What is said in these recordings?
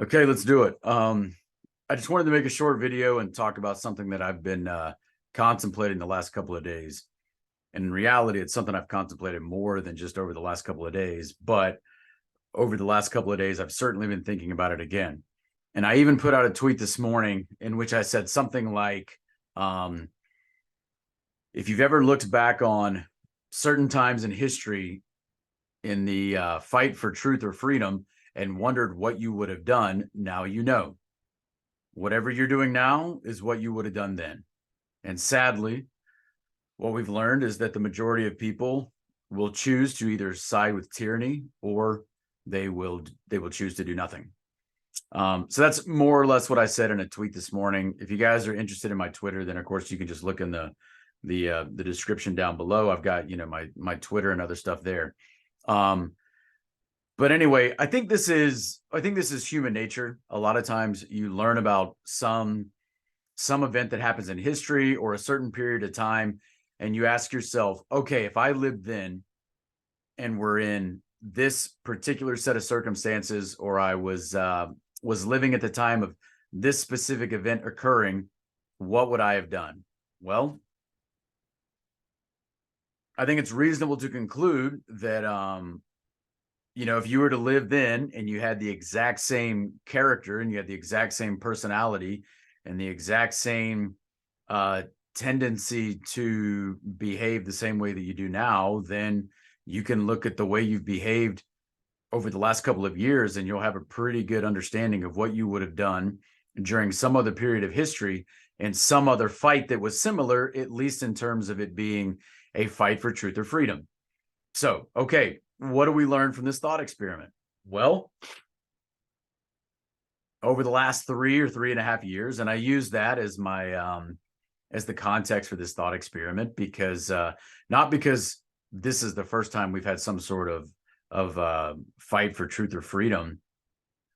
Okay, let's do it. I just wanted to make a short video and talk about something that I've been contemplating the last couple of days. And in reality, it's something I've contemplated more than just over the last couple of days. But over the last couple of days, I've certainly been thinking about it again. And I even put out a tweet this morning in which I said something like, if you've ever looked back on certain times in history in the fight for truth or freedom and wondered what you would have done, now you know. Whatever you're doing now is what you would have done then. And sadly, what we've learned is that the majority of people will choose to either side with tyranny or they will choose to do nothing. So that's more or less what I said in a tweet this morning. If you guys are interested in my Twitter, then of course you can just look in the description down below. I've got my Twitter and other stuff there. But anyway, I think this is human nature. A lot of times you learn about some event that happens in history or a certain period of time, and you ask yourself, okay, if I lived then and were in this particular set of circumstances, or I was living at the time of this specific event occurring, what would I have done? Well, I think it's reasonable to conclude that if you were to live then and you had the exact same character and you had the exact same personality and the exact same tendency to behave the same way that you do now, then you can look at the way you've behaved over the last couple of years and you'll have a pretty good understanding of what you would have done during some other period of history and some other fight that was similar, at least in terms of it being a fight for truth or freedom. So, okay, what do we learn from this thought experiment? Well, over the last 3.5 years, and I use that as my as the context for this thought experiment because not because this is the first time we've had some sort of fight for truth or freedom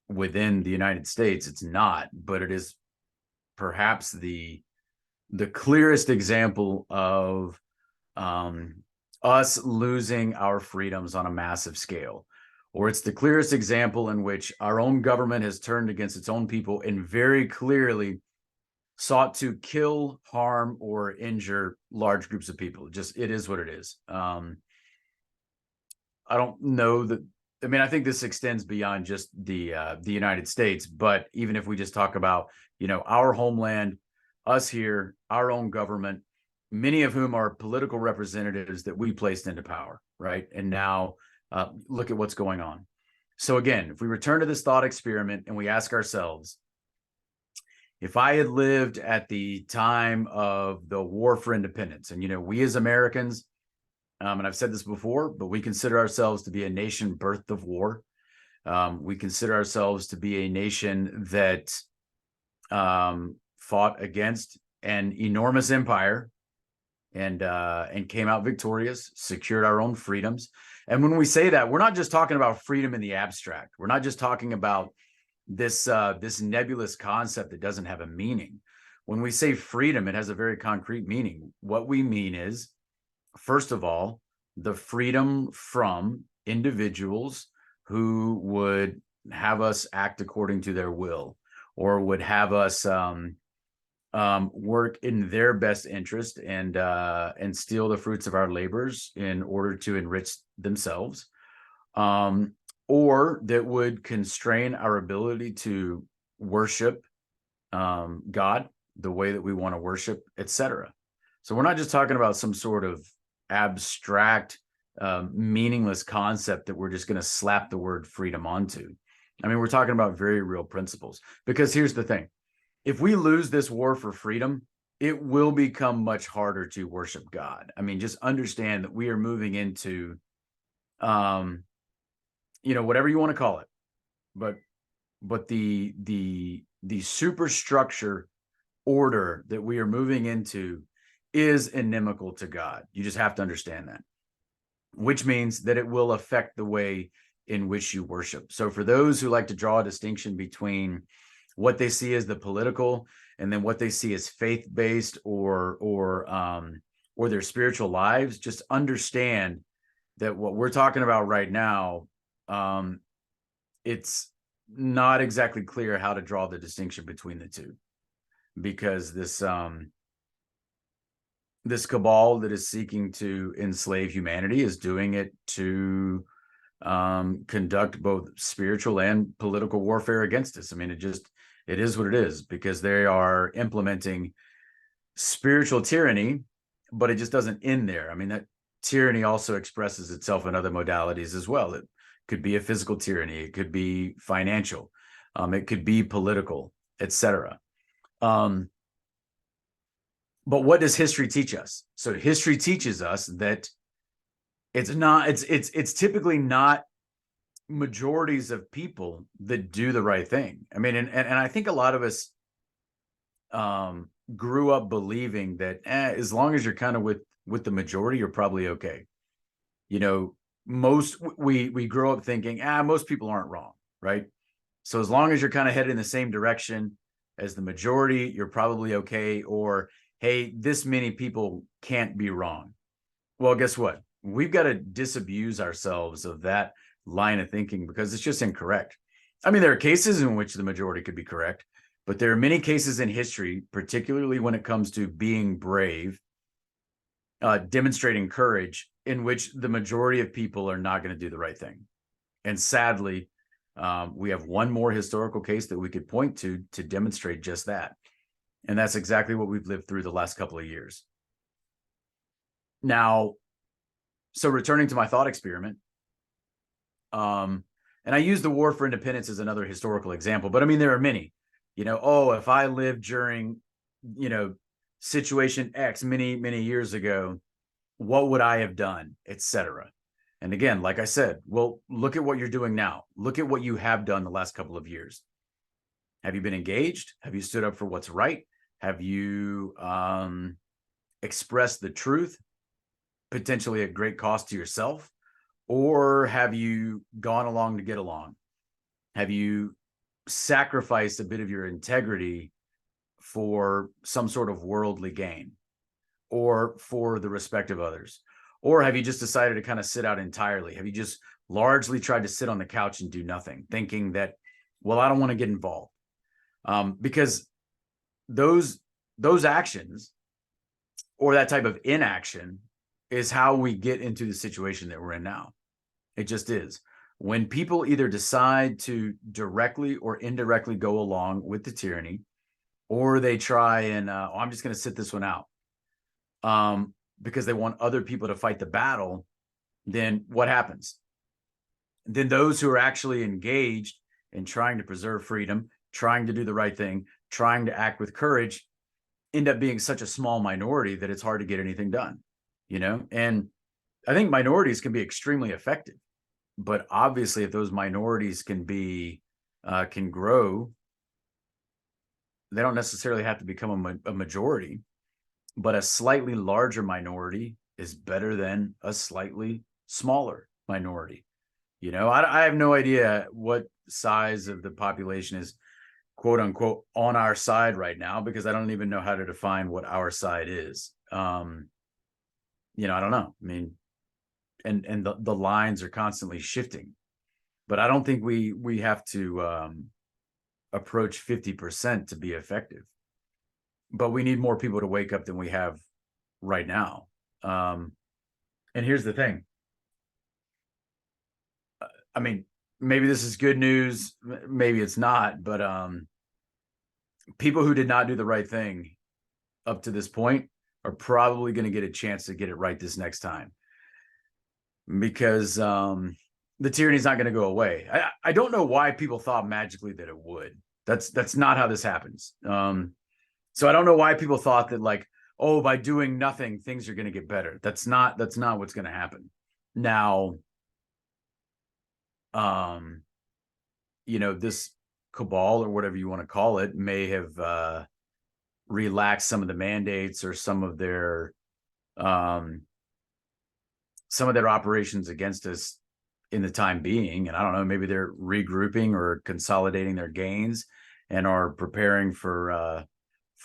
within the United States. It's not, but it is perhaps the clearest example of us losing our freedoms on a massive scale, or it's the clearest example in which our own government has turned against its own people and very clearly sought to kill, harm, or injure large groups of people. It is what it is. I don't know that. I mean, I think this extends beyond just the United States, but even if we just talk about, our homeland, us here, our own government, many of whom are political representatives that we placed into power, right? And now look at what's going on. So again, if we return to this thought experiment and we ask ourselves, if I had lived at the time of the War for Independence, and we as Americans, and I've said this before, but we consider ourselves to be a nation birthed of war. We consider ourselves to be a nation that fought against an enormous empire and came out victorious, secured our own freedoms. And when we say that, we're not just talking about freedom in the abstract. We're not just talking about this nebulous concept that doesn't have a meaning. When we say freedom, it has a very concrete meaning. What we mean is, first of all, the freedom from individuals who would have us act according to their will, or would have us work in their best interest and steal the fruits of our labors in order to enrich themselves, or that would constrain our ability to worship God the way that we want to worship, etc. So we're not just talking about some sort of abstract, meaningless concept that we're just going to slap the word freedom onto. I mean, we're talking about very real principles. Because here's the thing. If we lose this war for freedom, it will become much harder to worship God. I mean, just understand that we are moving into, whatever you want to call it, but the superstructure order that we are moving into is inimical to God. You just have to understand that, which means that it will affect the way in which you worship. So for those who like to draw a distinction between what they see as the political and then what they see as faith-based or their spiritual lives, just understand that what we're talking about right now, it's not exactly clear how to draw the distinction between the two, because this cabal that is seeking to enslave humanity is doing it to conduct both spiritual and political warfare against us. I mean, it is what it is, because they are implementing spiritual tyranny, but it just doesn't end there. I mean, that tyranny also expresses itself in other modalities as well. It could be a physical tyranny, it could be financial, it could be political, etc. But what does history teach us? So history teaches us that it's typically not majorities of people that do the right thing. I mean, and I think a lot of us grew up believing that as long as you're kind of with the majority, you're probably okay. You know, we grow up thinking, most people aren't wrong, right? So as long as you're kind of headed in the same direction as the majority, you're probably okay. Or, hey, this many people can't be wrong. Well, guess what? We've got to disabuse ourselves of that line of thinking, because it's just incorrect. I mean, there are cases in which the majority could be correct, but there are many cases in history, particularly when it comes to being brave, demonstrating courage, in which the majority of people are not going to do the right thing. And sadly, we have one more historical case that we could point to demonstrate just that. And that's exactly what we've lived through the last couple of years. Now, so returning to my thought experiment, and I use the War for Independence as another historical example, but I mean, there are many. If I lived during, situation X many years ago, what would I have done, etc. And again, like I said, well, look at what you're doing now. Look at what you have done the last couple of years. Have you been engaged? Have you stood up for what's right? Have you expressed the truth, potentially at great cost to yourself? Or have you gone along to get along? Have you sacrificed a bit of your integrity for some sort of worldly gain, or for the respect of others? Or have you just decided to kind of sit out entirely? Have you just largely tried to sit on the couch and do nothing, thinking that, well, I don't want to get involved? Because those actions, or that type of inaction, is how we get into the situation that we're in now. It just is. When people either decide to directly or indirectly go along with the tyranny, or they try and, I'm just going to sit this one out, because they want other people to fight the battle, then what happens? Then those who are actually engaged in trying to preserve freedom, trying to do the right thing, trying to act with courage, end up being such a small minority that it's hard to get anything done, And I think minorities can be extremely effective, but obviously if those minorities can grow, they don't necessarily have to become a majority, but a slightly larger minority is better than a slightly smaller minority. I have no idea what size of the population is, quote unquote, on our side right now, because I don't even know how to define what our side is. I don't know. I mean, and the lines are constantly shifting, but I don't think we have to approach 50% to be effective. But we need more people to wake up than we have right now. And here's the thing. I mean, maybe this is good news, maybe it's not, but people who did not do the right thing up to this point are probably going to get a chance to get it right this next time, because the tyranny is not going to go away. I don't know why people thought magically that it would. That's not how this happens. So I don't know why people thought that, like, oh, by doing nothing, things are going to get better. That's not what's going to happen. Now, this cabal, or whatever you want to call it, may have relaxed some of the mandates, or some of their operations against us in the time being. And I don't know, maybe they're regrouping or consolidating their gains and are preparing for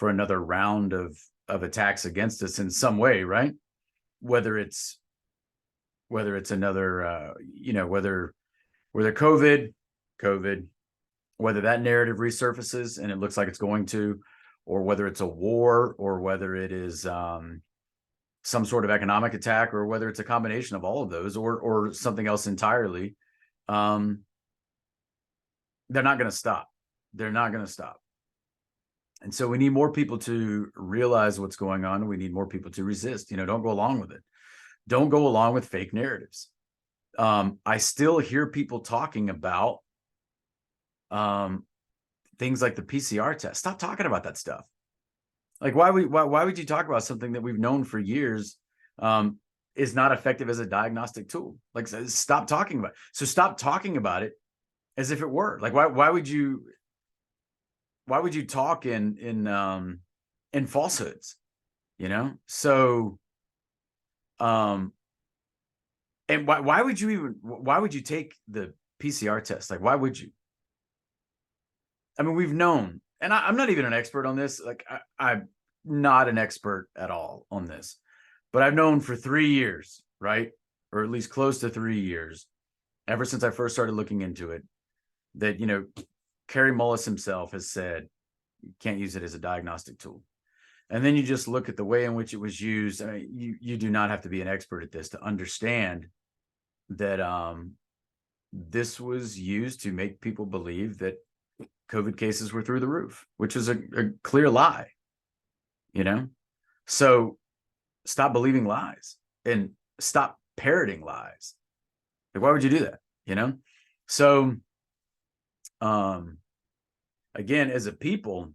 another round of attacks against us in some way, right? Whether it's another, whether COVID, whether that narrative resurfaces and it looks like it's going to, or whether it's a war, or whether it is some sort of economic attack, or whether it's a combination of all of those, or something else entirely, they're not going to stop. They're not going to stop. And so we need more people to realize what's going on. We need more people to resist. Don't go along with it. Don't go along with fake narratives. I still hear people talking about things like the PCR test. Stop talking about that stuff. Like, why would you talk about something that we've known for years is not effective as a diagnostic tool? Like, stop talking about it. So stop talking about it as if it were. Like, why would you talk in falsehoods? So and why would you take the PCR test? Like, why would you? I mean, we've known, and I'm not even an expert on this. Like, I'm not an expert at all on this, but I've known for 3 years, right? Or at least close to 3 years, ever since I first started looking into it, that, Kerry Mullis himself has said, you can't use it as a diagnostic tool. And then you just look at the way in which it was used. I mean, you do not have to be an expert at this to understand that this was used to make people believe that COVID cases were through the roof, which is a clear lie, So stop believing lies and stop parroting lies. Like, why would you do that? So, again, as a people,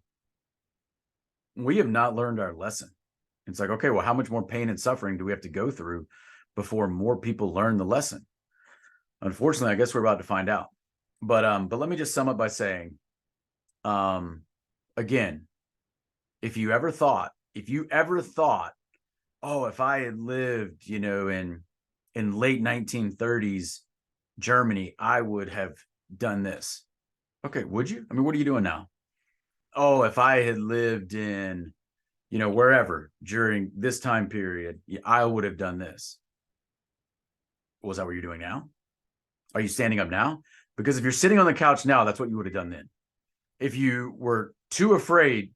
we have not learned our lesson. It's like, okay, well, how much more pain and suffering do we have to go through before more people learn the lesson? Unfortunately, I guess we're about to find out. But let me just sum up by saying, again, if you ever thought, oh, if I had lived, in late 1930s Germany, I would have done this. Okay, would you? I mean, what are you doing now? Oh, if I had lived in, wherever during this time period, I would have done this. Was that what you're doing now? Are you standing up now? Because if you're sitting on the couch now, that's what you would have done then. If you were too afraid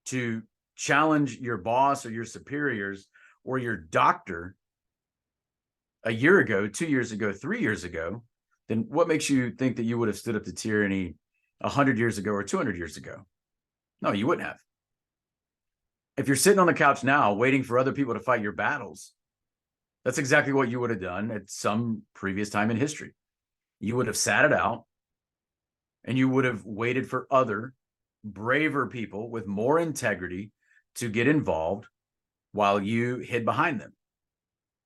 to challenge your boss or your superiors or your doctor a year ago, 2 years ago, 3 years ago, then what makes you think that you would have stood up to tyranny 100 years ago or 200 years ago? No, you wouldn't have. If you're sitting on the couch now waiting for other people to fight your battles, that's exactly what you would have done at some previous time in history. You would have sat it out, and you would have waited for other braver people with more integrity to get involved while you hid behind them,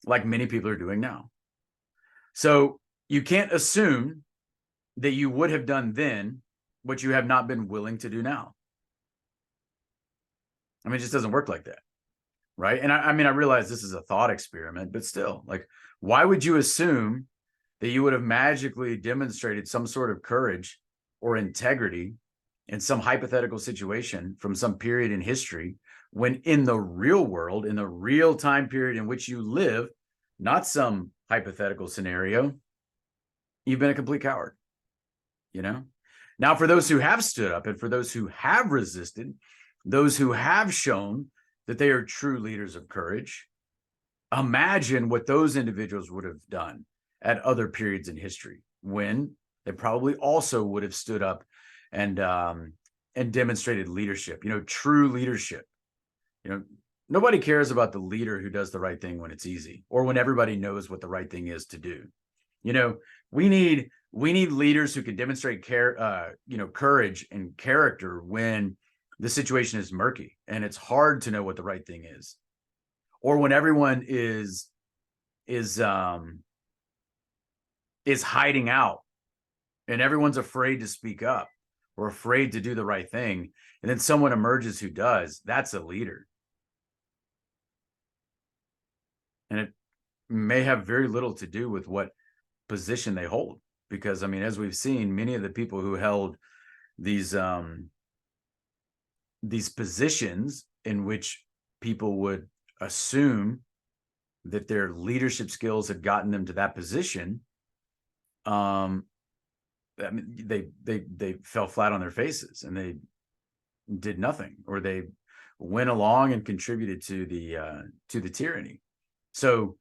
like many people are doing now. So you can't assume that you would have done then what you have not been willing to do now. I mean, it just doesn't work like that, right? And I mean, I realize this is a thought experiment, but still, like, why would you assume that you would have magically demonstrated some sort of courage or integrity in some hypothetical situation from some period in history, when in the real world, in the real time period in which you live, not some hypothetical scenario, you've been a complete coward, Now, for those who have stood up and for those who have resisted, those who have shown that they are true leaders of courage, imagine what those individuals would have done at other periods in history when they probably also would have stood up and demonstrated leadership, true leadership. Nobody cares about the leader who does the right thing when it's easy or when everybody knows what the right thing is to do. We need leaders who can demonstrate courage and character when the situation is murky and it's hard to know what the right thing is, or when everyone is hiding out and everyone's afraid to speak up or afraid to do the right thing, and then someone emerges who does. That's a leader. And it may have very little to do with what position they hold, because, I mean, as we've seen, many of the people who held these positions in which people would assume that their leadership skills had gotten them to that position, I mean, they fell flat on their faces and they did nothing, or they went along and contributed to the tyranny. So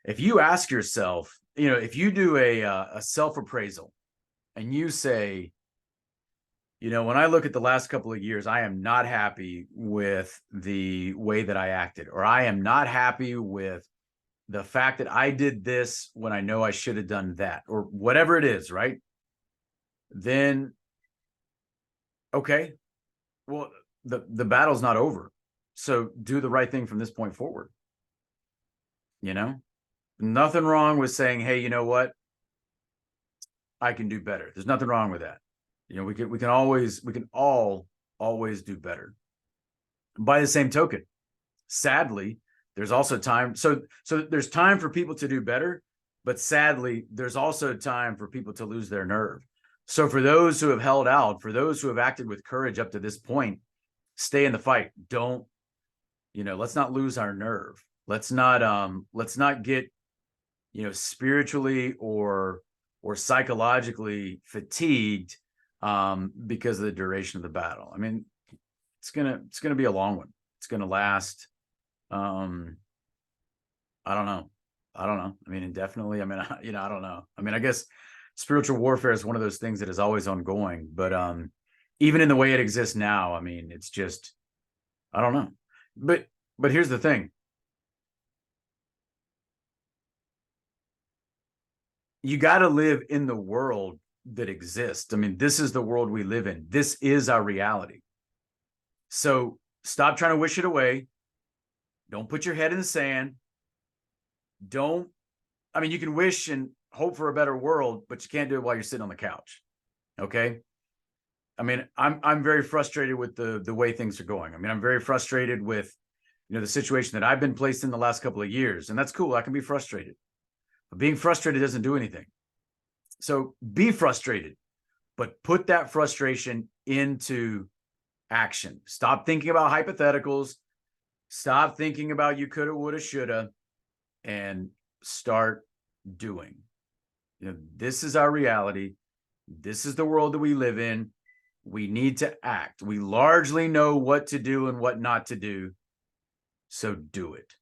if you ask yourself, if you do a self-appraisal and you say, when I look at the last couple of years, I am not happy with the way that I acted, or I am not happy with the fact that I did this when I know I should have done that, or whatever it is, right? Then, okay, well, the battle's not over. So do the right thing from this point forward. Nothing wrong with saying, hey, you know what? I can do better. There's nothing wrong with that. We can all always do better. By the same token, sadly, there's also time. So there's time for people to do better, but sadly, there's also time for people to lose their nerve. So for those who have held out, for those who have acted with courage up to this point, stay in the fight. Don't, let's not lose our nerve. Let's not get, spiritually or psychologically fatigued because of the duration of the battle. I mean, it's gonna be a long one. It's gonna last. I don't know. I mean, indefinitely. I mean, I don't know. I mean, I guess spiritual warfare is one of those things that is always ongoing, but even in the way it exists now, I mean, it's just, I don't know. But here's the thing. You got to live in the world that exists. I mean, this is the world we live in. This is our reality. So stop trying to wish it away. Don't put your head in the sand. I mean, you can wish and hope for a better world, but you can't do it while you're sitting on the couch. Okay. I mean, I'm very frustrated with the way things are going. I mean, I'm very frustrated with, the situation that I've been placed in the last couple of years, and that's cool. I can be frustrated. But being frustrated doesn't do anything. So be frustrated, but put that frustration into action. Stop thinking about hypotheticals. Stop thinking about you coulda, woulda, shoulda, and start doing. This is our reality. This is the world that we live in. We need to act. We largely know what to do and what not to do. So do it.